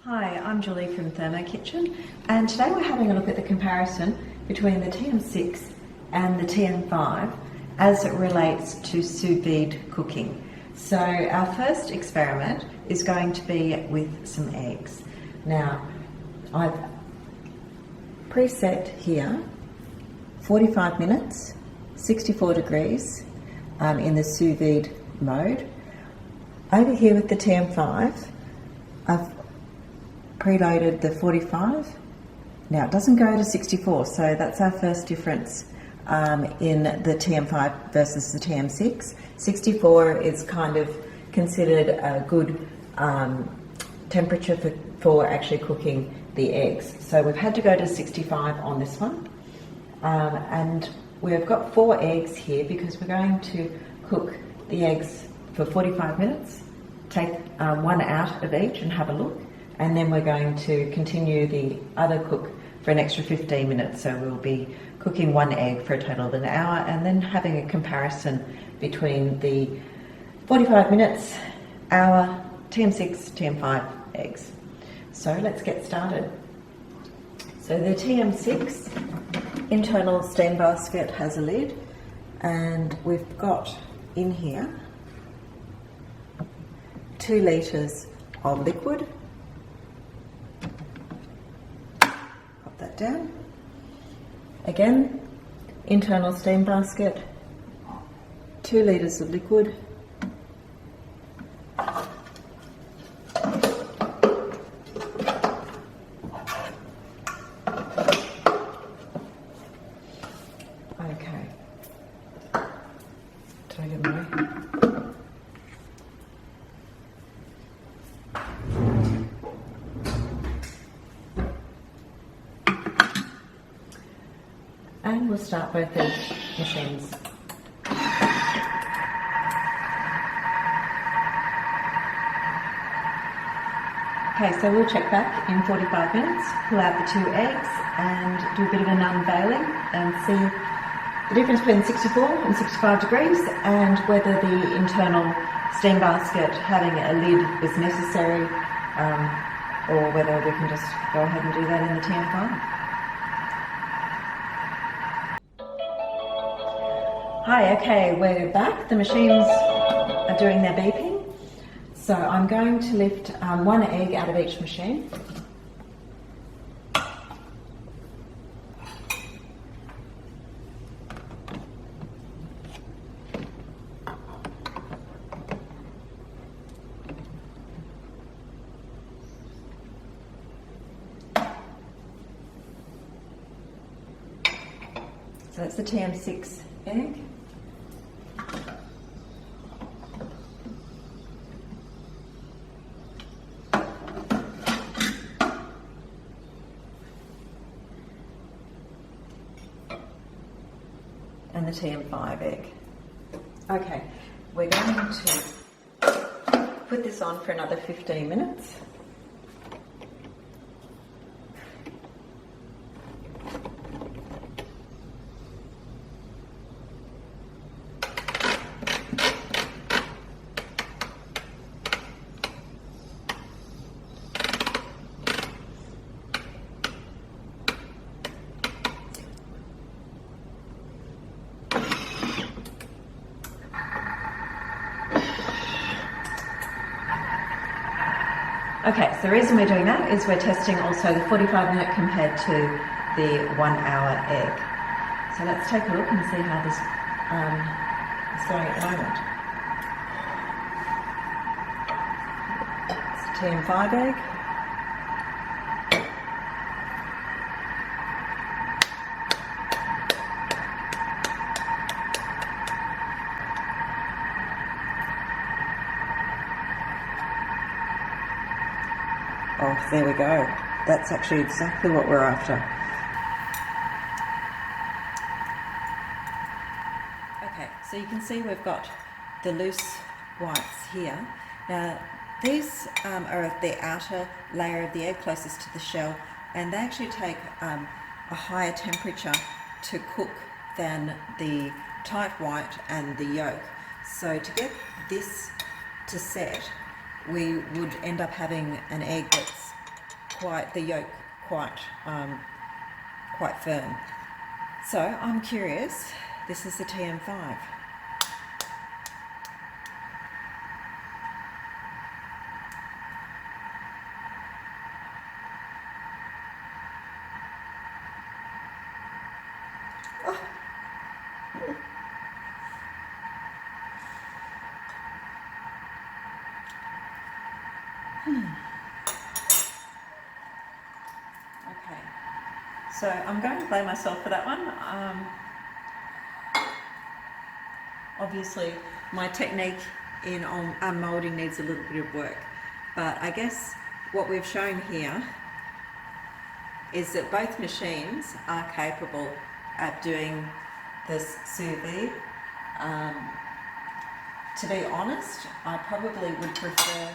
Hi, I'm Julie from ThermoKitchen, and today we're having a look at the comparison between the TM6 and the TM5 as it relates to sous vide cooking. So our first experiment is going to be with some eggs. Now, I've preset here 45 minutes, 64 degrees in the sous vide mode. Over here with the TM5, I've preloaded the 45. Now it doesn't go to 64, so that's our first difference in the TM5 versus the TM6. 64 is kind of considered a good temperature for actually cooking the eggs. So we've had to go to 65 on this one. And we've got 4 eggs here because we're going to cook the eggs for 45 minutes, take one out of each and have a look. And then we're going to continue the other cook for an extra 15 minutes. So we'll be cooking 1 egg for a total of an hour and then having a comparison between the 45 minutes, hour, TM6, TM5 eggs. So let's get started. So the TM6 internal steam basket has a lid, and we've got in here 2 litres of liquid. That down. Again, internal steam basket, 2 litres of liquid. Okay. Take it away. And we'll start both these machines. Okay, so we'll check back in 45 minutes, pull out the 2 eggs and do a bit of an unveiling and see the difference between 64 and 65 degrees and whether the internal steam basket having a lid is necessary or whether we can just go ahead and do that in the TM5. Hi, okay, we're back. The machines are doing their beeping. So I'm going to lift 1 egg out of each machine. So that's the TM6 egg. And the TM5 egg. Okay, we're going to put this on for another 15 minutes. Okay, so the reason we're doing that is we're testing also the 45-minute compared to the 1-hour egg. So let's take a look and see how this is going at the moment. It's the TM5 egg. Oh, there we go. That's actually exactly what we're after. Okay, so you can see we've got the loose whites here. Now, these are the outer layer of the egg closest to the shell, and they actually take a higher temperature to cook than the tight white and the yolk. So to get this to set, we would end up having an egg that's the yolk quite firm. So I'm curious. This is the TM5. Okay, so I'm going to blame myself for that one. Obviously, my technique in moulding needs a little bit of work, but I guess what we've shown here is that both machines are capable of doing this sous vide. To be honest, I probably would prefer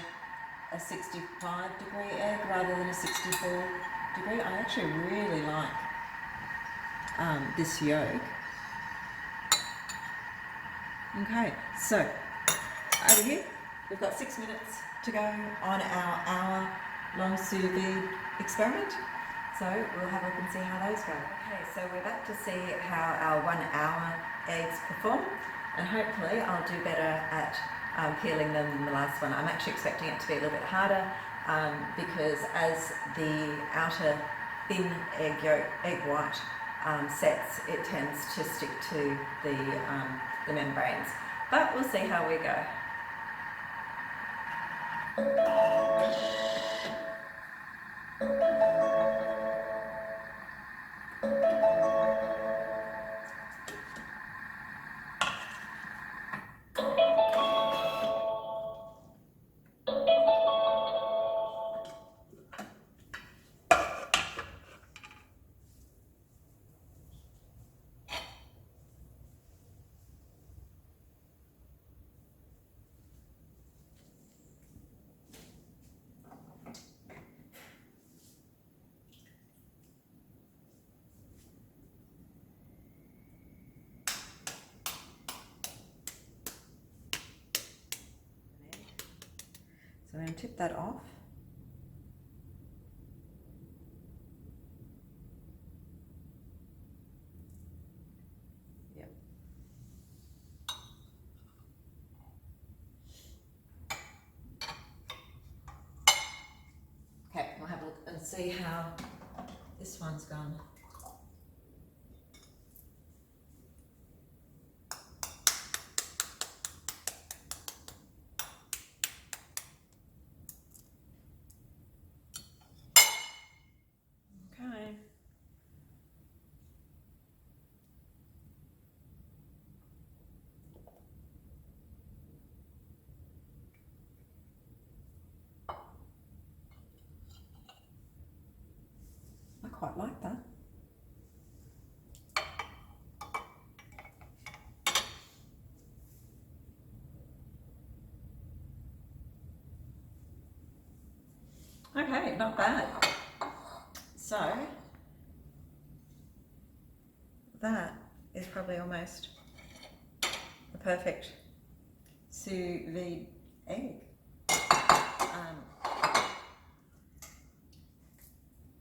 a 65-degree egg rather than a 64-degree. I actually really like this yolk. Okay, so over here we've got 6 minutes to go on our hour-long sous vide experiment. So we'll have a look and see how those go. Okay, so we're back to see how our 1 hour eggs perform, and hopefully I'll do better at peeling them than the last one. I'm actually expecting it to be a little bit harder because as the outer thin egg white sets, it tends to stick to the membranes. But we'll see how we go. So I'm going to tip that off. Yep. Okay, we'll have a look and see how this one's gone. Okay. I quite like that. Okay, not bad. So that is probably almost the perfect sous vide egg.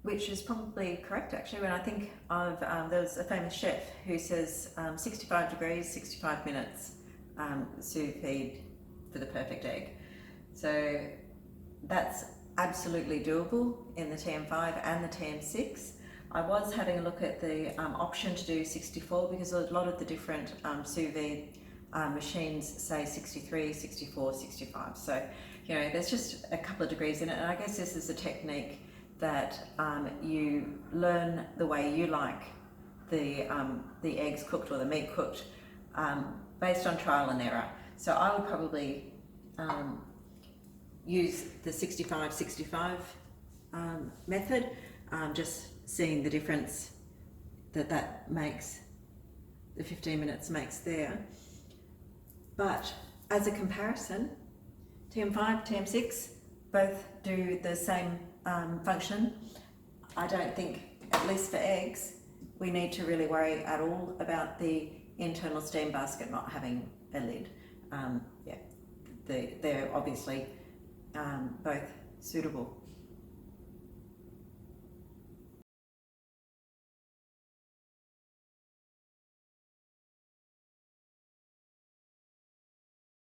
Which is probably correct actually when I think of, there's a famous chef who says 65 degrees, 65 minutes sous vide for the perfect egg. So that's absolutely doable in the TM5 and the TM6. I was having a look at the option to do 64 because a lot of the different sous vide machines say 63, 64, 65. So, you know, there's just a couple of degrees in it, and I guess this is a technique that you learn the way you like the eggs cooked or the meat cooked based on trial and error. So I would probably use the 65-65 method, just seeing the difference that makes, the 15 minutes makes there. But as a comparison, TM5, TM6 both do the same function. I don't think, at least for eggs, we need to really worry at all about the internal steam basket not having a lid. Yeah, they're obviously both suitable.